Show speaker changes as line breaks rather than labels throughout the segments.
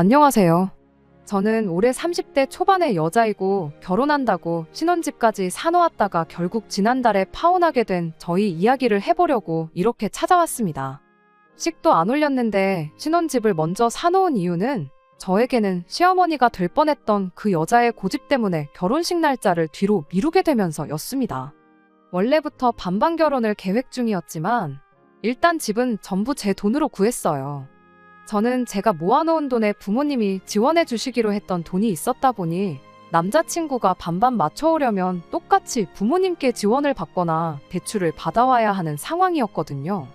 안녕하세요. 저는 올해 30대 초반의 여자이고 결혼한다고 신혼집까지 사놓았다가 결국 지난달에 파혼하게 된 저희 이야기를 해보려고 이렇게 찾아왔습니다. 식도 안 올렸는데 신혼집을 먼저 사놓은 이유는 저에게는 시어머니가 될 뻔했던 그 여자의 고집 때문에 결혼식 날짜를 뒤로 미루게 되면서였습니다. 원래부터 반반 결혼을 계획 중이었지만 일단 집은 전부 제 돈으로 구했어요. 저는 제가 모아놓은 돈에 부모님이 지원해 주시기로 했던 돈이 있었다 보니 남자친구가 반반 맞춰오려면 똑같이 부모님께 지원을 받거나 대출을 받아와야 하는 상황이었거든요.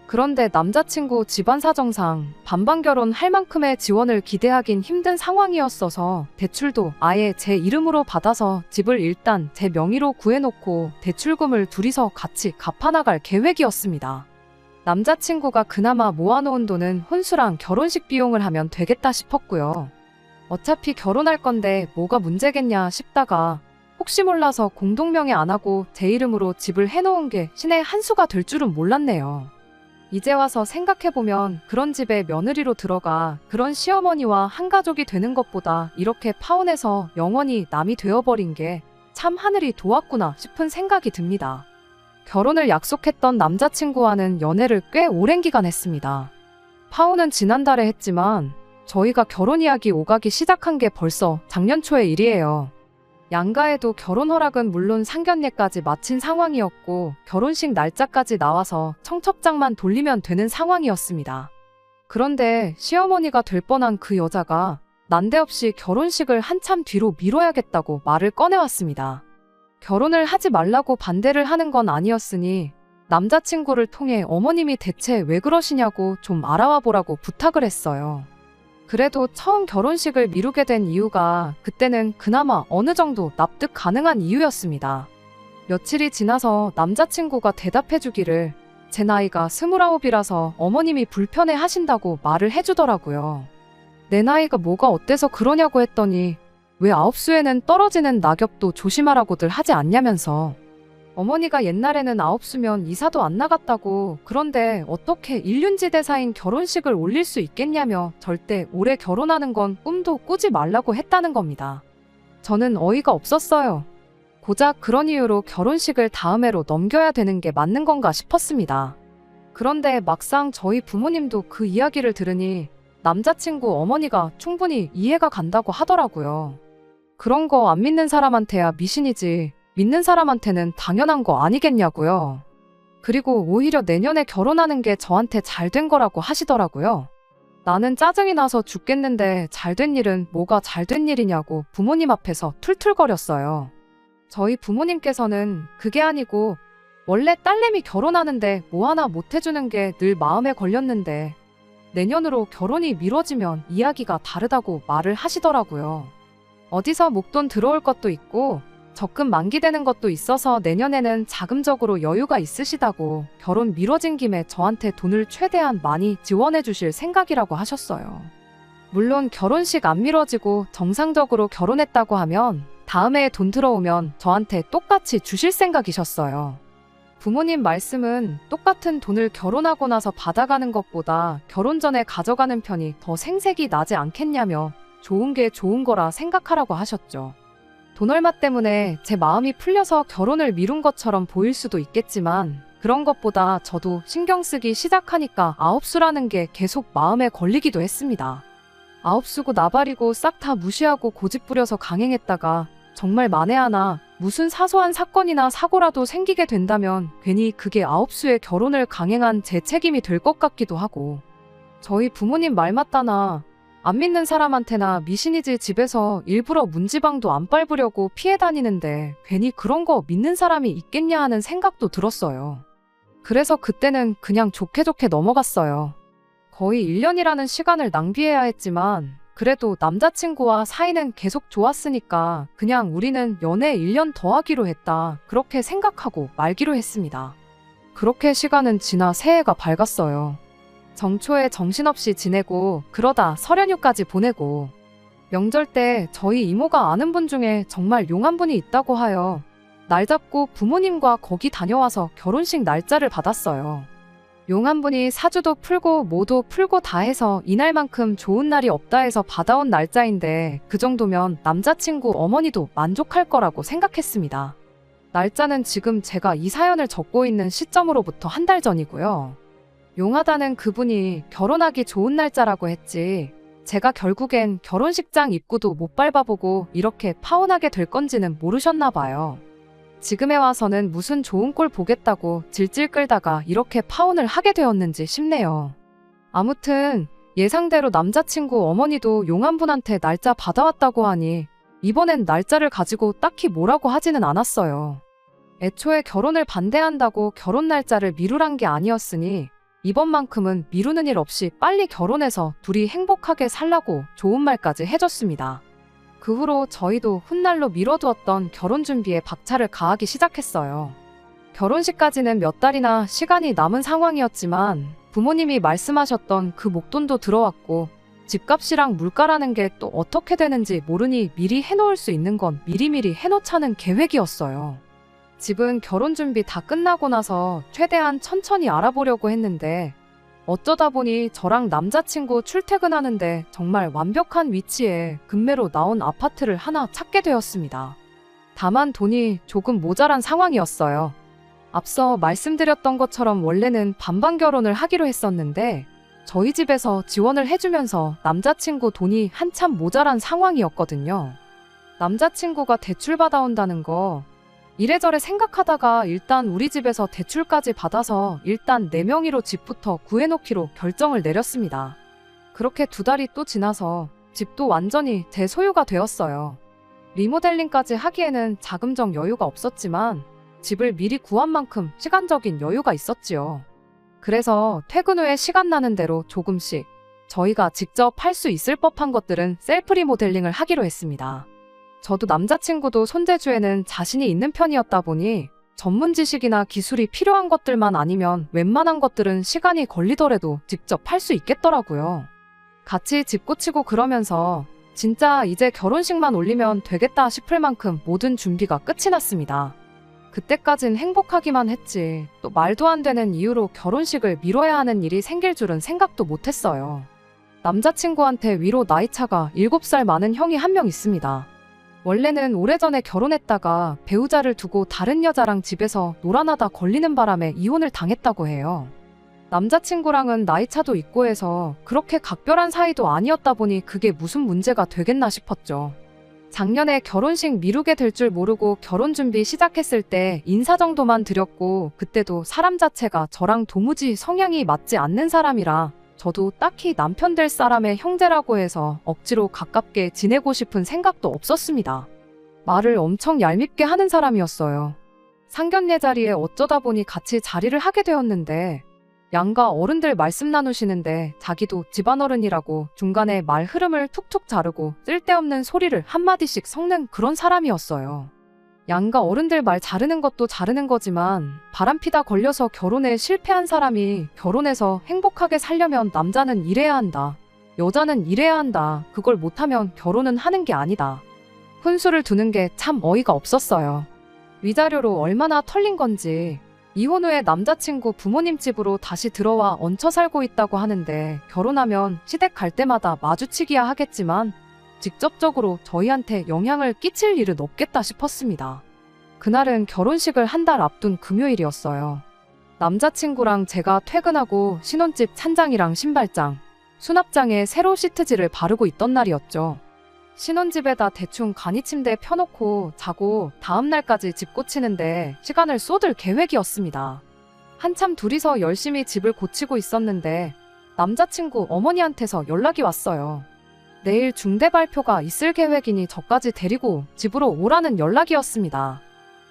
그런데 남자친구 집안 사정상 반반 결혼할 만큼의 지원을 기대하긴 힘든 상황이었어서 대출도 아예 제 이름으로 받아서 집을 일단 제 명의로 구해놓고 대출금을 둘이서 같이 갚아나갈 계획이었습니다. 남자친구가 그나마 모아놓은 돈은 혼수랑 결혼식 비용을 하면 되겠다 싶었고요. 어차피 결혼할 건데 뭐가 문제겠냐 싶다가 혹시 몰라서 공동명의 안 하고 제 이름으로 집을 해놓은 게 신의 한 수가 될 줄은 몰랐네요. 이제 와서 생각해보면 그런 집에 며느리로 들어가 그런 시어머니와 한 가족이 되는 것보다 이렇게 파혼해서 영원히 남이 되어버린 게 참 하늘이 도왔구나 싶은 생각이 듭니다. 결혼을 약속했던 남자친구와는 연애를 꽤 오랜 기간 했습니다. 파혼은 지난달에 했지만 저희가 결혼 이야기 오가기 시작한 게 벌써 작년 초의 일이에요. 양가에도 결혼 허락은 물론 상견례까지 마친 상황이었고 결혼식 날짜까지 나와서 청첩장만 돌리면 되는 상황이었습니다. 그런데 시어머니가 될 뻔한 그 여자가 난데없이 결혼식을 한참 뒤로 미뤄야겠다고 말을 꺼내왔습니다. 결혼을 하지 말라고 반대를 하는 건 아니었으니 남자친구를 통해 어머님이 대체 왜 그러시냐고 좀 알아와 보라고 부탁을 했어요. 그래도 처음 결혼식을 미루게 된 이유가 그때는 그나마 어느 정도 납득 가능한 이유였습니다. 며칠이 지나서 남자친구가 대답해주기를 제 나이가 29이라서 어머님이 불편해 하신다고 말을 해주더라고요. 내 나이가 뭐가 어때서 그러냐고 했더니 왜 아홉수에는 떨어지는 낙엽도 조심하라고들 하지 않냐면서 어머니가 옛날에는 아홉수면 이사도 안 나갔다고 그런데 어떻게 일륜지대사인 결혼식을 올릴 수 있겠냐며 절대 올해 결혼하는 건 꿈도 꾸지 말라고 했다는 겁니다. 저는 어이가 없었어요. 고작 그런 이유로 결혼식을 다음 해로 넘겨야 되는 게 맞는 건가 싶었습니다. 그런데 막상 저희 부모님도 그 이야기를 들으니 남자친구 어머니가 충분히 이해가 간다고 하더라고요. 그런 거 안 믿는 사람한테야 미신이지 믿는 사람한테는 당연한 거 아니겠냐고요. 그리고 오히려 내년에 결혼하는 게 저한테 잘 된 거라고 하시더라고요. 나는 짜증이 나서 죽겠는데 잘 된 일은 뭐가 잘 된 일이냐고 부모님 앞에서 툴툴거렸어요. 저희 부모님께서는 그게 아니고 원래 딸내미 결혼하는데 뭐 하나 못 해주는 게 늘 마음에 걸렸는데 내년으로 결혼이 미뤄지면 이야기가 다르다고 말을 하시더라고요. 어디서 목돈 들어올 것도 있고 적금 만기되는 것도 있어서 내년에는 자금적으로 여유가 있으시다고 결혼 미뤄진 김에 저한테 돈을 최대한 많이 지원해 주실 생각이라고 하셨어요. 물론 결혼식 안 미뤄지고 정상적으로 결혼했다고 하면 다음 해에 돈 들어오면 저한테 똑같이 주실 생각이셨어요. 부모님 말씀은 똑같은 돈을 결혼하고 나서 받아가는 것보다 결혼 전에 가져가는 편이 더 생색이 나지 않겠냐며 좋은 게 좋은 거라 생각하라고 하셨죠. 돈 얼마 때문에 제 마음이 풀려서 결혼을 미룬 것처럼 보일 수도 있겠지만 그런 것보다 저도 신경 쓰기 시작하니까 아홉수라는 게 계속 마음에 걸리기도 했습니다. 아홉수고 나발이고 싹 다 무시하고 고집 부려서 강행했다가 정말 만에 하나 무슨 사소한 사건이나 사고라도 생기게 된다면 괜히 그게 아홉수의 결혼을 강행한 제 책임이 될 것 같기도 하고 저희 부모님 말 맞다나 안 믿는 사람한테나 미신이지 집에서 일부러 문지방도 안 밟으려고 피해 다니는데 괜히 그런 거 믿는 사람이 있겠냐 하는 생각도 들었어요. 그래서 그때는 그냥 좋게 좋게 넘어갔어요. 거의 1년이라는 시간을 낭비해야 했지만 그래도 남자친구와 사이는 계속 좋았으니까 그냥 우리는 연애 1년 더 하기로 했다 그렇게 생각하고 말기로 했습니다. 그렇게 시간은 지나 새해가 밝았어요. 정초에 정신없이 지내고 그러다 설연휴까지 보내고 명절 때 저희 이모가 아는 분 중에 정말 용한 분이 있다고 하여 날 잡고 부모님과 거기 다녀와서 결혼식 날짜를 받았어요. 용 한 분이 사주도 풀고 뭐도 풀고 다 해서 이날만큼 좋은 날이 없다 해서 받아온 날짜인데 그 정도면 남자친구 어머니도 만족할 거라고 생각했습니다. 날짜는 지금 제가 이 사연을 적고 있는 시점으로부터 한 달 전이고요. 용하다는 그분이 결혼하기 좋은 날짜라고 했지 제가 결국엔 결혼식장 입구도 못 밟아보고 이렇게 파혼하게 될 건지는 모르셨나 봐요. 지금에 와서는 무슨 좋은 꼴 보겠다고 질질 끌다가 이렇게 파혼을 하게 되었는지 싶네요. 아무튼 예상대로 남자친구 어머니도 용한분한테 날짜 받아왔다고 하니 이번엔 날짜를 가지고 딱히 뭐라고 하지는 않았어요. 애초에 결혼을 반대한다고 결혼 날짜를 미루란 게 아니었으니 이번만큼은 미루는 일 없이 빨리 결혼해서 둘이 행복하게 살라고 좋은 말까지 해줬습니다. 그 후로 저희도 훗날로 미뤄두었던 결혼 준비에 박차를 가하기 시작했어요. 결혼식까지는 몇 달이나 시간이 남은 상황이었지만 부모님이 말씀하셨던 그 목돈도 들어왔고 집값이랑 물가라는 게 또 어떻게 되는지 모르니 미리 해놓을 수 있는 건 미리미리 해놓자는 계획이었어요. 집은 결혼 준비 다 끝나고 나서 최대한 천천히 알아보려고 했는데 어쩌다 보니 저랑 남자친구 출퇴근하는데 정말 완벽한 위치에 급매로 나온 아파트를 하나 찾게 되었습니다. 다만 돈이 조금 모자란 상황이었어요. 앞서 말씀드렸던 것처럼 원래는 반반 결혼을 하기로 했었는데 저희 집에서 지원을 해주면서 남자친구 돈이 한참 모자란 상황이었거든요. 남자친구가 대출 받아온다는 거 이래저래 생각하다가 일단 우리 집에서 대출까지 받아서 일단 4명의로 집부터 구해놓기로 결정을 내렸습니다. 그렇게 2달이 또 지나서 집도 완전히 제 소유가 되었어요. 리모델링까지 하기에는 자금적 여유가 없었지만 집을 미리 구한 만큼 시간적인 여유가 있었지요. 그래서 퇴근 후에 시간 나는 대로 조금씩 저희가 직접 할 수 있을 법한 것들은 셀프 리모델링을 하기로 했습니다. 저도 남자친구도 손재주에는 자신이 있는 편이었다 보니 전문 지식이나 기술이 필요한 것들만 아니면 웬만한 것들은 시간이 걸리더라도 직접 할 수 있겠더라고요. 같이 집 고치고 그러면서 진짜 이제 결혼식만 올리면 되겠다 싶을 만큼 모든 준비가 끝이 났습니다. 그때까진 행복하기만 했지 또 말도 안 되는 이유로 결혼식을 미뤄야 하는 일이 생길 줄은 생각도 못했어요. 남자친구한테 위로 나이차가 7살 많은 형이 한 명 있습니다. 원래는 오래전에 결혼했다가 배우자를 두고 다른 여자랑 집에서 놀아나다 걸리는 바람에 이혼을 당했다고 해요. 남자친구랑은 나이차도 있고 해서 그렇게 각별한 사이도 아니었다 보니 그게 무슨 문제가 되겠나 싶었죠. 작년에 결혼식 미루게 될 줄 모르고 결혼 준비 시작했을 때 인사 정도만 드렸고 그때도 사람 자체가 저랑 도무지 성향이 맞지 않는 사람이라 저도 딱히 남편 될 사람의 형제라고 해서 억지로 가깝게 지내고 싶은 생각도 없었습니다. 말을 엄청 얄밉게 하는 사람이었어요. 상견례 자리에 어쩌다 보니 같이 자리를 하게 되었는데 양가 어른들 말씀 나누시는데 자기도 집안어른이라고 중간에 말 흐름을 툭툭 자르고 쓸데없는 소리를 한마디씩 섞는 그런 사람이었어요. 양가 어른들 말 자르는 것도 자르는 거지만 바람피다 걸려서 결혼에 실패한 사람이 결혼해서 행복하게 살려면 남자는 이래야 한다. 여자는 이래야 한다. 그걸 못하면 결혼은 하는 게 아니다. 혼수를 두는 게 참 어이가 없었어요. 위자료로 얼마나 털린 건지 이혼 후에 남자친구 부모님 집으로 다시 들어와 얹혀 살고 있다고 하는데 결혼하면 시댁 갈 때마다 마주치기야 하겠지만 직접적으로 저희한테 영향을 끼칠 일은 없겠다 싶었습니다. 그날은 결혼식을 한 달 앞둔 금요일이었어요. 남자친구랑 제가 퇴근하고 신혼집 찬장이랑 신발장, 수납장에 새로 시트지를 바르고 있던 날이었죠. 신혼집에다 대충 간이 침대 펴놓고 자고 다음날까지 집 고치는데 시간을 쏟을 계획이었습니다. 한참 둘이서 열심히 집을 고치고 있었는데 남자친구 어머니한테서 연락이 왔어요. 내일 중대 발표가 있을 계획이니 저까지 데리고 집으로 오라는 연락이었습니다.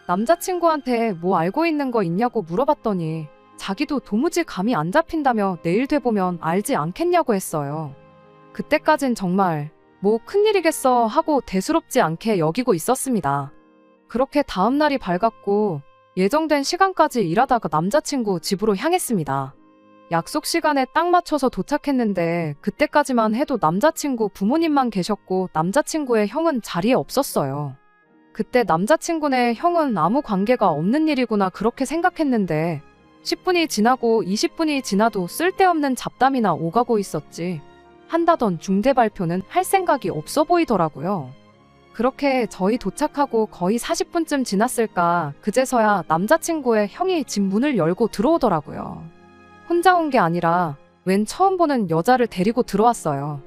남자친구한테 뭐 알고 있는 거 있냐고 물어봤더니 자기도 도무지 감이 안 잡힌다며 내일 돼보면 알지 않겠냐고 했어요. 그때까진 정말 뭐 큰일이겠어 하고 대수롭지 않게 여기고 있었습니다. 그렇게 다음날이 밝았고 예정된 시간까지 일하다가 남자친구 집으로 향했습니다. 약속 시간에 딱 맞춰서 도착했는데 그때까지만 해도 남자친구 부모님만 계셨고 남자친구의 형은 자리에 없었어요. 그때 남자친구네 형은 아무 관계가 없는 일이구나 그렇게 생각했는데 10분이 지나고 20분이 지나도 쓸데없는 잡담이나 오가고 있었지. 한다던 중대 발표는 할 생각이 없어 보이더라고요. 그렇게 저희 도착하고 거의 40분쯤 지났을까 그제서야 남자친구의 형이 집 문을 열고 들어오더라고요. 혼자 온 게 아니라 웬 처음 보는 여자를 데리고 들어왔어요.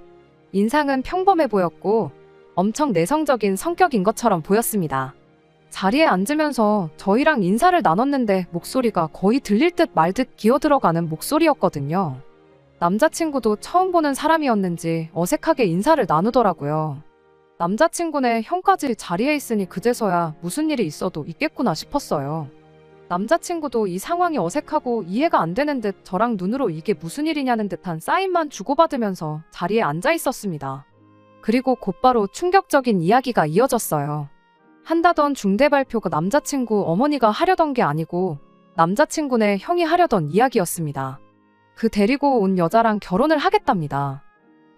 인상은 평범해 보였고 엄청 내성적인 성격인 것처럼 보였습니다. 자리에 앉으면서 저희랑 인사를 나눴는데 목소리가 거의 들릴 듯 말 듯 기어들어가는 목소리였거든요. 남자친구도 처음 보는 사람이었는지 어색하게 인사를 나누더라고요. 남자친구네 형까지 자리에 있으니 그제서야 무슨 일이 있어도 있겠구나 싶었어요. 남자친구도 이 상황이 어색하고 이해가 안 되는 듯 저랑 눈으로 이게 무슨 일이냐는 듯한 사인만 주고받으면서 자리에 앉아 있었습니다. 그리고 곧바로 충격적인 이야기가 이어졌어요. 한다던 중대 발표가 남자친구 어머니가 하려던 게 아니고 남자친구네 형이 하려던 이야기였습니다. 그 데리고 온 여자랑 결혼을 하겠답니다.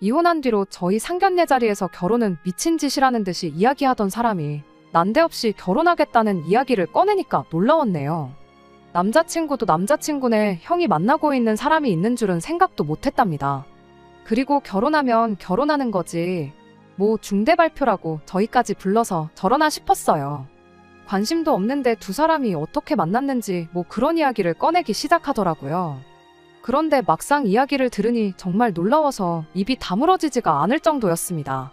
이혼한 뒤로 저희 상견례 자리에서 결혼은 미친 짓이라는 듯이 이야기하던 사람이 난데없이 결혼하겠다는 이야기를 꺼내니까 놀라웠네요. 남자친구도 남자친구네 형이 만나고 있는 사람이 있는 줄은 생각도 못했답니다. 그리고 결혼하면 결혼하는 거지 뭐 중대 발표라고 저희까지 불러서 저러나 싶었어요. 관심도 없는데 두 사람이 어떻게 만났는지 뭐 그런 이야기를 꺼내기 시작하더라고요. 그런데 막상 이야기를 들으니 정말 놀라워서 입이 다물어지지가 않을 정도였습니다.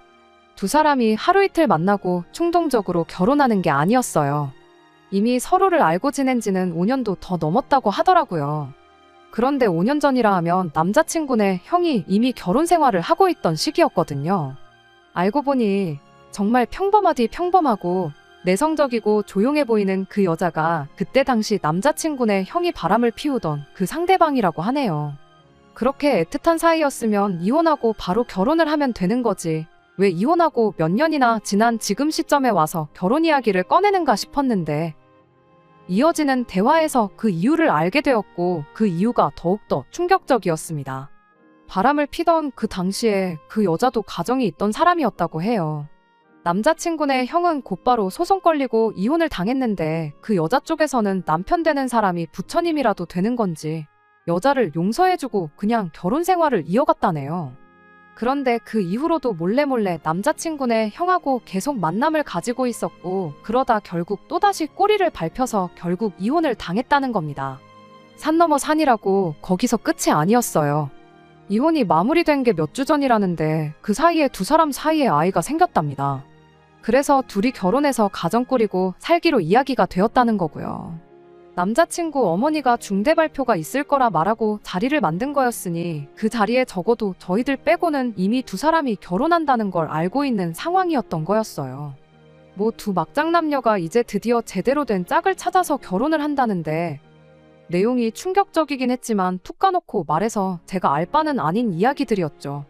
두 사람이 하루 이틀 만나고 충동적으로 결혼하는 게 아니었어요. 이미 서로를 알고 지낸 지는 5년도 더 넘었다고 하더라고요. 그런데 5년 전이라 하면 남자친구네 형이 이미 결혼 생활을 하고 있던 시기였거든요. 알고 보니 정말 평범하디 평범하고 내성적이고 조용해 보이는 그 여자가 그때 당시 남자친구네 형이 바람을 피우던 그 상대방이라고 하네요. 그렇게 애틋한 사이였으면 이혼하고 바로 결혼을 하면 되는 거지. 왜 이혼하고 몇 년이나 지난 지금 시점에 와서 결혼 이야기를 꺼내는가 싶었는데 이어지는 대화에서 그 이유를 알게 되었고 그 이유가 더욱더 충격적이었습니다. 바람을 피던 그 당시에 그 여자도 가정이 있던 사람이었다고 해요. 남자친구네 형은 곧바로 소송 걸리고 이혼을 당했는데 그 여자 쪽에서는 남편 되는 사람이 부처님이라도 되는 건지 여자를 용서해주고 그냥 결혼 생활을 이어갔다네요. 그런데 그 이후로도 몰래 남자친구네 형하고 계속 만남을 가지고 있었고 그러다 결국 또다시 꼬리를 밟혀서 결국 이혼을 당했다는 겁니다. 산 넘어 산이라고 거기서 끝이 아니었어요. 이혼이 마무리된 게 몇 주 전이라는데 그 사이에 두 사람 사이에 아이가 생겼답니다. 그래서 둘이 결혼해서 가정 꾸리고 살기로 이야기가 되었다는 거고요. 남자친구 어머니가 중대 발표가 있을 거라 말하고 자리를 만든 거였으니 그 자리에 적어도 저희들 빼고는 이미 두 사람이 결혼한다는 걸 알고 있는 상황이었던 거였어요. 뭐 두 막장남녀가 이제 드디어 제대로 된 짝을 찾아서 결혼을 한다는데 내용이 충격적이긴 했지만 툭 까놓고 말해서 제가 알 바는 아닌 이야기들이었죠.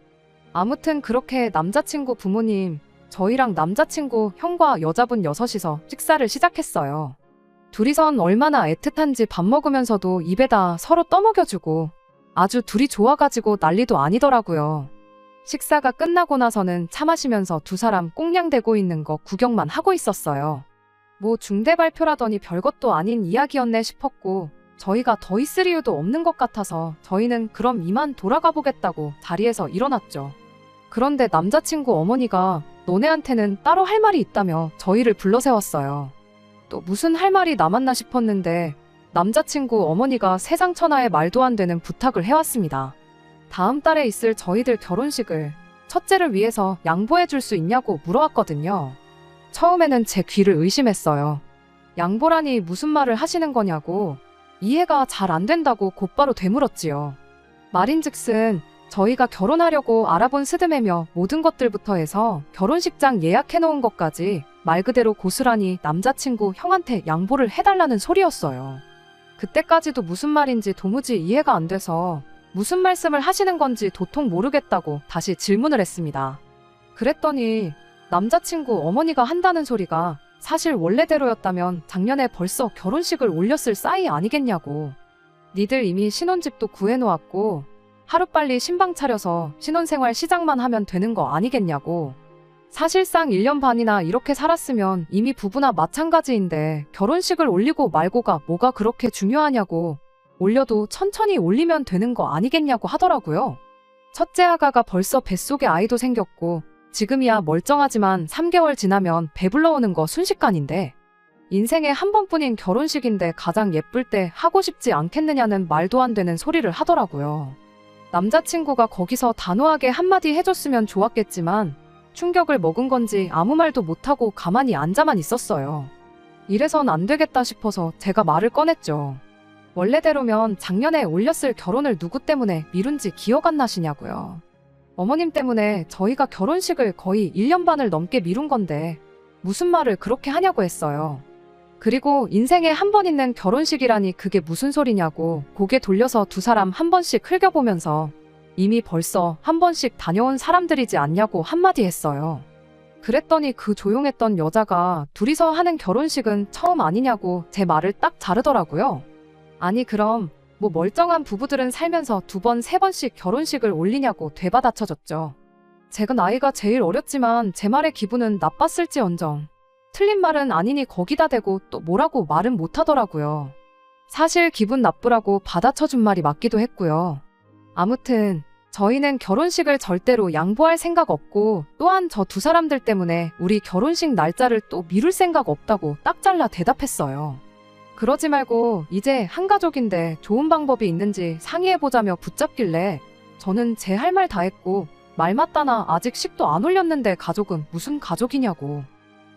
아무튼 그렇게 남자친구 부모님, 저희랑 남자친구 형과 여자분 6이서 식사를 시작했어요. 둘이선 얼마나 애틋한지 밥 먹으면서도 입에다 서로 떠먹여주고 아주 둘이 좋아가지고 난리도 아니더라고요. 식사가 끝나고 나서는 차 마시면서 두 사람 꽁냥대고 있는 거 구경만 하고 있었어요. 뭐 중대 발표라더니 별것도 아닌 이야기였네 싶었고 저희가 더 있을 이유도 없는 것 같아서 저희는 그럼 이만 돌아가 보겠다고 자리에서 일어났죠. 그런데 남자친구 어머니가 너네한테는 따로 할 말이 있다며 저희를 불러세웠어요. 또 무슨 할 말이 남았나 싶었는데 남자친구 어머니가 세상 천하에 말도 안 되는 부탁을 해왔습니다. 다음 달에 있을 저희들 결혼식을 첫째를 위해서 양보해 줄 수 있냐고 물어왔거든요. 처음에는 제 귀를 의심했어요. 양보라니 무슨 말을 하시는 거냐고 이해가 잘 안 된다고 곧바로 되물었지요. 말인즉슨 저희가 결혼하려고 알아본 스드메며 모든 것들부터 해서 결혼식장 예약해놓은 것까지 말 그대로 고스란히 남자친구 형한테 양보를 해달라는 소리였어요. 그때까지도 무슨 말인지 도무지 이해가 안 돼서 무슨 말씀을 하시는 건지 도통 모르겠다고 다시 질문을 했습니다. 그랬더니 남자친구 어머니가 한다는 소리가 사실 원래대로였다면 작년에 벌써 결혼식을 올렸을 싸이 아니겠냐고. 니들 이미 신혼집도 구해놓았고 하루빨리 신방 차려서 신혼생활 시작만 하면 되는 거 아니겠냐고. 사실상 1년 반이나 이렇게 살았으면 이미 부부나 마찬가지인데 결혼식을 올리고 말고가 뭐가 그렇게 중요하냐고. 올려도 천천히 올리면 되는 거 아니겠냐고 하더라고요. 첫째 아가가 벌써 뱃속에 아이도 생겼고 지금이야 멀쩡하지만 3개월 지나면 배불러 오는 거 순식간인데 인생에 한 번뿐인 결혼식인데 가장 예쁠 때 하고 싶지 않겠느냐는 말도 안 되는 소리를 하더라고요. 남자친구가 거기서 단호하게 한마디 해줬으면 좋았겠지만 충격을 먹은 건지 아무 말도 못하고 가만히 앉아만 있었어요. 이래선 안 되겠다 싶어서 제가 말을 꺼냈죠. 원래대로면 작년에 올렸을 결혼을 누구 때문에 미룬지 기억 안 나시냐고요. 어머님 때문에 저희가 결혼식을 거의 1년 반을 넘게 미룬 건데 무슨 말을 그렇게 하냐고 했어요. 그리고 인생에 한 번 있는 결혼식이라니 그게 무슨 소리냐고 고개 돌려서 두 사람 한 번씩 흘겨보면서 이미 벌써 한 번씩 다녀온 사람들이지 않냐고 한마디 했어요. 그랬더니 그 조용했던 여자가 둘이서 하는 결혼식은 처음 아니냐고 제 말을 딱 자르더라고요. 아니 그럼 뭐 멀쩡한 부부들은 살면서 2번, 3번씩 결혼식을 올리냐고 되받아쳐졌죠. 제가 나이가 제일 어렸지만 제 말의 기분은 나빴을지언정 틀린 말은 아니니 거기다 대고 또 뭐라고 말은 못하더라고요. 사실 기분 나쁘라고 받아쳐준 말이 맞기도 했고요. 아무튼 저희는 결혼식을 절대로 양보할 생각 없고 또한 저 두 사람들 때문에 우리 결혼식 날짜를 또 미룰 생각 없다고 딱 잘라 대답했어요. 그러지 말고 이제 한 가족인데 좋은 방법이 있는지 상의해보자며 붙잡길래 저는 제 할 말 다 했고 말 맞다나 아직 식도 안 올렸는데 가족은 무슨 가족이냐고.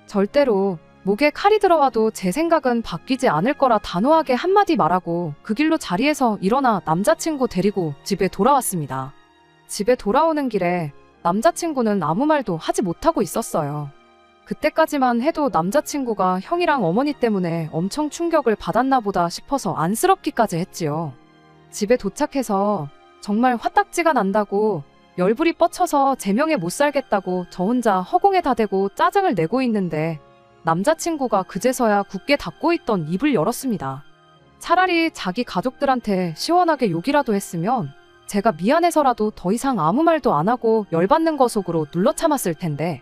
절대로 목에 칼이 들어와도 제 생각은 바뀌지 않을 거라 단호하게 한마디 말하고 그 길로 자리에서 일어나 남자친구 데리고 집에 돌아왔습니다. 집에 돌아오는 길에 남자친구는 아무 말도 하지 못하고 있었어요. 그때까지만 해도 남자친구가 형이랑 어머니 때문에 엄청 충격을 받았나 보다 싶어서 안쓰럽기까지 했지요. 집에 도착해서 정말 화딱지가 난다고 열불이 뻗쳐서 제 명에 못 살겠다고 저 혼자 허공에 다 대고 짜증을 내고 있는데 남자친구가 그제서야 굳게 닫고 있던 입을 열었습니다. 차라리 자기 가족들한테 시원하게 욕이라도 했으면 제가 미안해서라도 더 이상 아무 말도 안 하고 열받는 거 속으로 눌러 참았을 텐데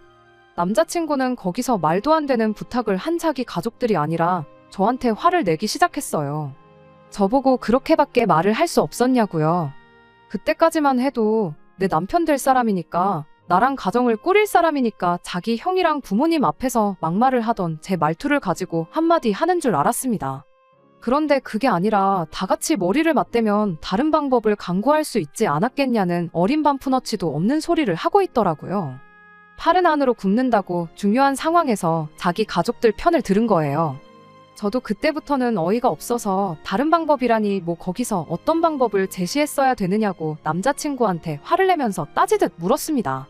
남자친구는 거기서 말도 안 되는 부탁을 한 자기 가족들이 아니라 저한테 화를 내기 시작했어요. 저보고 그렇게밖에 말을 할 수 없었냐고요. 그때까지만 해도 내 남편 될 사람이니까 나랑 가정을 꾸릴 사람이니까 자기 형이랑 부모님 앞에서 막말을 하던 제 말투를 가지고 한마디 하는 줄 알았습니다. 그런데 그게 아니라 다 같이 머리를 맞대면 다른 방법을 강구할 수 있지 않았겠냐는 어린 반푼어치도 없는 소리를 하고 있더라고요. 팔은 안으로 굽는다고 중요한 상황에서 자기 가족들 편을 들은 거예요. 저도 그때부터는 어이가 없어서 다른 방법이라니 뭐 거기서 어떤 방법을 제시했어야 되느냐고 남자친구한테 화를 내면서 따지듯 물었습니다.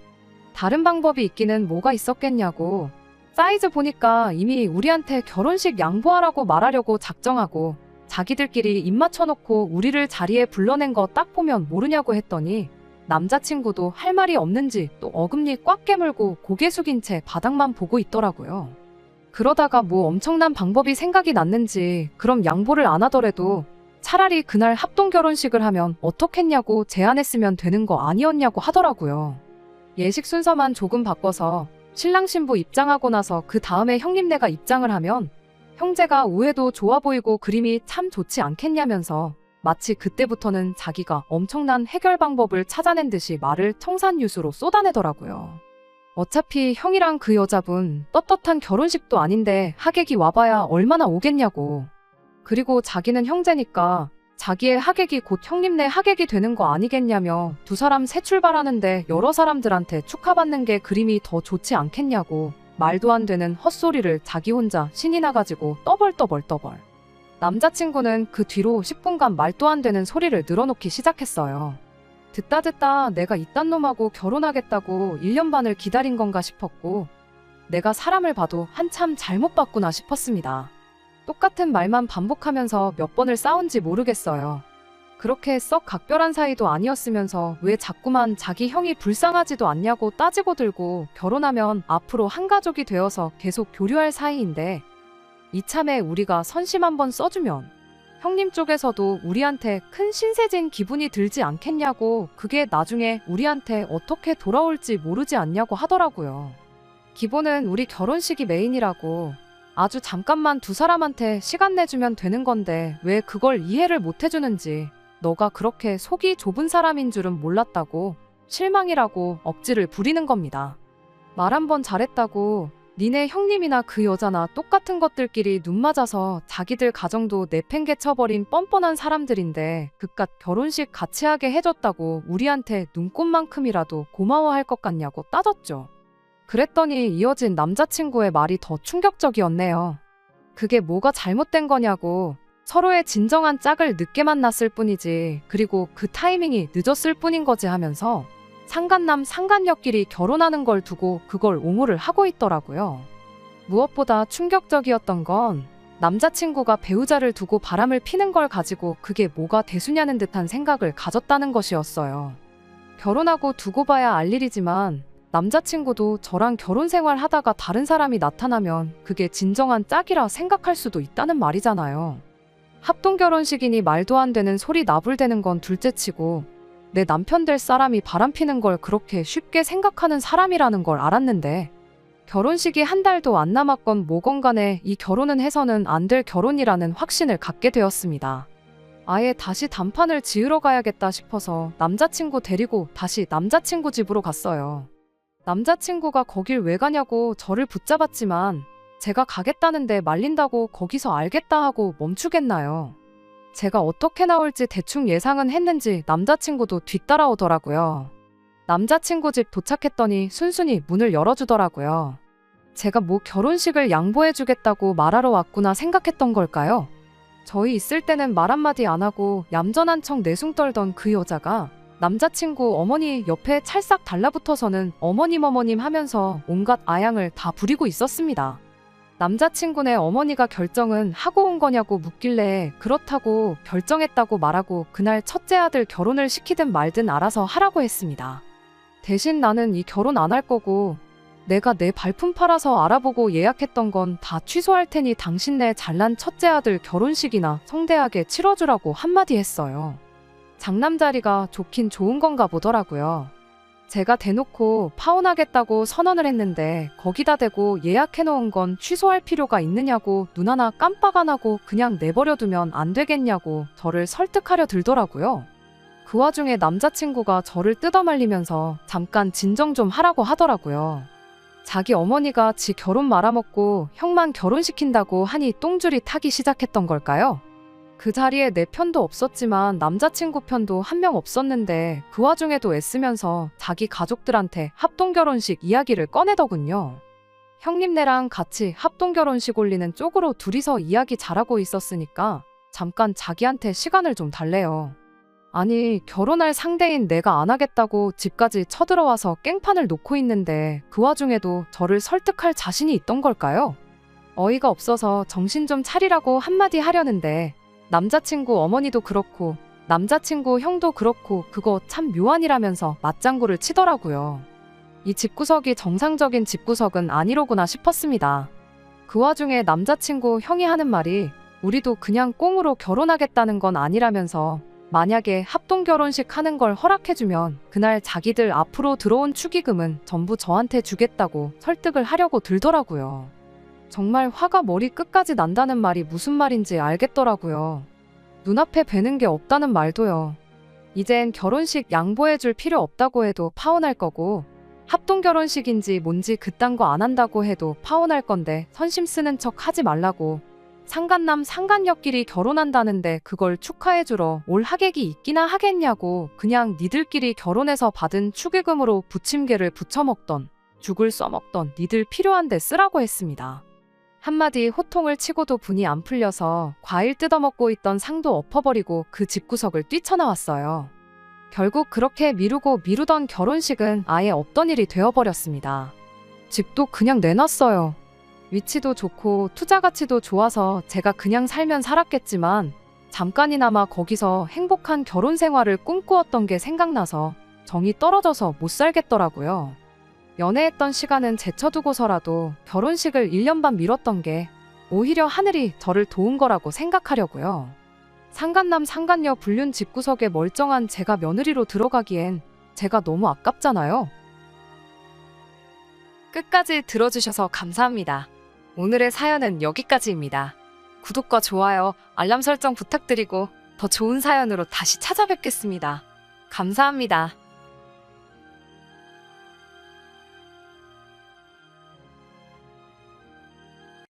다른 방법이 있기는 뭐가 있었겠냐고. 사이즈 보니까 이미 우리한테 결혼식 양보하라고 말하려고 작정하고 자기들끼리 입 맞춰놓고 우리를 자리에 불러낸 거 딱 보면 모르냐고 했더니 남자친구도 할 말이 없는지 또 어금니 꽉 깨물고 고개 숙인 채 바닥만 보고 있더라고요. 그러다가 뭐 엄청난 방법이 생각이 났는지 그럼 양보를 안 하더라도 차라리 그날 합동 결혼식을 하면 어떻겠냐고 제안했으면 되는 거 아니었냐고 하더라고요. 예식 순서만 조금 바꿔서 신랑 신부 입장하고 나서 그 다음에 형님네가 입장을 하면 형제가 우애도 좋아 보이고 그림이 참 좋지 않겠냐면서 마치 그때부터는 자기가 엄청난 해결 방법을 찾아낸 듯이 말을 청산유수로 쏟아내더라고요. 어차피 형이랑 그 여자분 떳떳한 결혼식도 아닌데 하객이 와봐야 얼마나 오겠냐고. 그리고 자기는 형제니까 자기의 하객이 곧 형님네 하객이 되는 거 아니겠냐며 두 사람 새 출발하는데 여러 사람들한테 축하받는 게 그림이 더 좋지 않겠냐고 말도 안 되는 헛소리를 자기 혼자 신이 나가지고 떠벌떠벌. 남자친구는 그 뒤로 10분간 말도 안 되는 소리를 늘어놓기 시작했어요. 듣다 내가 이딴 놈하고 결혼하겠다고 1년 반을 기다린 건가 싶었고 내가 사람을 봐도 한참 잘못 봤구나 싶었습니다. 똑같은 말만 반복하면서 몇 번을 싸운지 모르겠어요. 그렇게 썩 각별한 사이도 아니었으면서 왜 자꾸만 자기 형이 불쌍하지도 않냐고 따지고 들고 결혼하면 앞으로 한 가족이 되어서 계속 교류할 사이인데 이참에 우리가 선심 한번 써주면 형님 쪽에서도 우리한테 큰 신세진 기분이 들지 않겠냐고 그게 나중에 우리한테 어떻게 돌아올지 모르지 않냐고 하더라고요. 기본은 우리 결혼식이 메인이라고 아주 잠깐만 두 사람한테 시간 내주면 되는 건데 왜 그걸 이해를 못 해주는지, 너가 그렇게 속이 좁은 사람인 줄은 몰랐다고 실망이라고 억지를 부리는 겁니다. 말 한 번 잘했다고 니네 형님이나 그 여자나 똑같은 것들끼리 눈 맞아서 자기들 가정도 내팽개쳐버린 뻔뻔한 사람들인데 그깟 결혼식 같이 하게 해줬다고 우리한테 눈꽃만큼이라도 고마워할 것 같냐고 따졌죠. 그랬더니 이어진 남자친구의 말이 더 충격적이었네요. 그게 뭐가 잘못된 거냐고, 서로의 진정한 짝을 늦게 만났을 뿐이지, 그리고 그 타이밍이 늦었을 뿐인 거지 하면서 상간남 상간녀끼리 결혼하는 걸 두고 그걸 옹호를 하고 있더라고요. 무엇보다 충격적이었던 건 남자친구가 배우자를 두고 바람을 피는 걸 가지고 그게 뭐가 대수냐는 듯한 생각을 가졌다는 것이었어요. 결혼하고 두고 봐야 알 일이지만 남자친구도 저랑 결혼 생활 하다가 다른 사람이 나타나면 그게 진정한 짝이라 생각할 수도 있다는 말이잖아요. 합동결혼식이니 말도 안 되는 소리 나불대는 건 둘째치고 내 남편 될 사람이 바람피는 걸 그렇게 쉽게 생각하는 사람이라는 걸 알았는데, 결혼식이 한 달도 안 남았건 뭐건 간에 이 결혼은 해서는 안 될 결혼이라는 확신을 갖게 되었습니다. 아예 다시 단판을 지으러 가야겠다 싶어서 남자친구 데리고 다시 남자친구 집으로 갔어요. 남자친구가 거길 왜 가냐고 저를 붙잡았지만 제가 가겠다는데 말린다고 거기서 알겠다 하고 멈추겠나요? 제가 어떻게 나올지 대충 예상은 했는지 남자친구도 뒤따라오더라고요. 남자친구 집 도착했더니 순순히 문을 열어주더라고요. 제가 뭐 결혼식을 양보해주겠다고 말하러 왔구나 생각했던 걸까요? 저희 있을 때는 말 한마디 안 하고 얌전한 척 내숭 떨던 그 여자가 남자친구 어머니 옆에 찰싹 달라붙어서는 어머님 하면서 온갖 아양을 다 부리고 있었습니다. 남자친구네 어머니가 결정은 하고 온 거냐고 묻길래 그렇다고 결정했다고 말하고 그날 첫째 아들 결혼을 시키든 말든 알아서 하라고 했습니다. 대신 나는 이 결혼 안 할 거고 내가 내 발품 팔아서 알아보고 예약했던 건 다 취소할 테니 당신네 잘난 첫째 아들 결혼식이나 성대하게 치러주라고 한마디 했어요. 장남자리가 좋긴 좋은 건가 보더라고요. 제가 대놓고 파혼하겠다고 선언을 했는데 거기다 대고 예약해놓은 건 취소할 필요가 있느냐고 눈 하나 깜빡 안 하고 그냥 내버려두면 안 되겠냐고 저를 설득하려 들더라고요. 그 와중에 남자친구가 저를 뜯어말리면서 잠깐 진정 좀 하라고 하더라고요. 자기 어머니가 지 결혼 말아먹고 형만 결혼시킨다고 하니 똥줄이 타기 시작했던 걸까요? 그 자리에 내 편도 없었지만 남자친구 편도 한 명 없었는데 그 와중에도 애쓰면서 자기 가족들한테 합동결혼식 이야기를 꺼내더군요. 형님네랑 같이 합동결혼식 올리는 쪽으로 둘이서 이야기 잘하고 있었으니까 잠깐 자기한테 시간을 좀 달래요. 아니, 결혼할 상대인 내가 안 하겠다고 집까지 쳐들어와서 깽판을 놓고 있는데 그 와중에도 저를 설득할 자신이 있던 걸까요? 어이가 없어서 정신 좀 차리라고 한마디 하려는데 남자친구 어머니도 그렇고 남자친구 형도 그렇고 그거 참 묘한이라면서 맞장구를 치더라고요. 이 집구석이 정상적인 집구석은 아니로구나 싶었습니다. 그 와중에 남자친구 형이 하는 말이 우리도 그냥 꽁으로 결혼하겠다는 건 아니라면서 만약에 합동결혼식 하는 걸 허락해주면 그날 자기들 앞으로 들어온 축의금은 전부 저한테 주겠다고 설득을 하려고 들더라고요. 정말 화가 머리 끝까지 난다는 말이 무슨 말인지 알겠더라고요. 눈앞에 뵈는 게 없다는 말도요. 이젠 결혼식 양보해줄 필요 없다고 해도 파혼할 거고 합동결혼식인지 뭔지 그딴 거 안 한다고 해도 파혼할 건데 선심 쓰는 척 하지 말라고, 상간남 상간녀끼리 결혼한다는데 그걸 축하해주러 올 하객이 있기나 하겠냐고 그냥 니들끼리 결혼해서 받은 축의금으로 부침개를 부쳐먹던 죽을 써먹던 니들 필요한데 쓰라고 했습니다. 한마디 호통을 치고도 분이 안 풀려서 과일 뜯어먹고 있던 상도 엎어버리고 그 집구석을 뛰쳐나왔어요. 결국 그렇게 미루던 결혼식은 아예 없던 일이 되어버렸습니다. 집도 그냥 내놨어요. 위치도 좋고 투자 가치도 좋아서 제가 그냥 살면 살았겠지만 잠깐이나마 거기서 행복한 결혼 생활을 꿈꾸었던 게 생각나서 정이 떨어져서 못 살겠더라고요. 연애했던 시간은 제쳐두고서라도 결혼식을 1년 반 미뤘던 게 오히려 하늘이 저를 도운 거라고 생각하려고요. 상간남 상간녀 불륜 집구석에 멀쩡한 제가 며느리로 들어가기엔 제가 너무 아깝잖아요. 끝까지 들어주셔서 감사합니다. 오늘의 사연은 여기까지입니다. 구독과 좋아요, 알람 설정 부탁드리고 더 좋은 사연으로 다시 찾아뵙겠습니다. 감사합니다.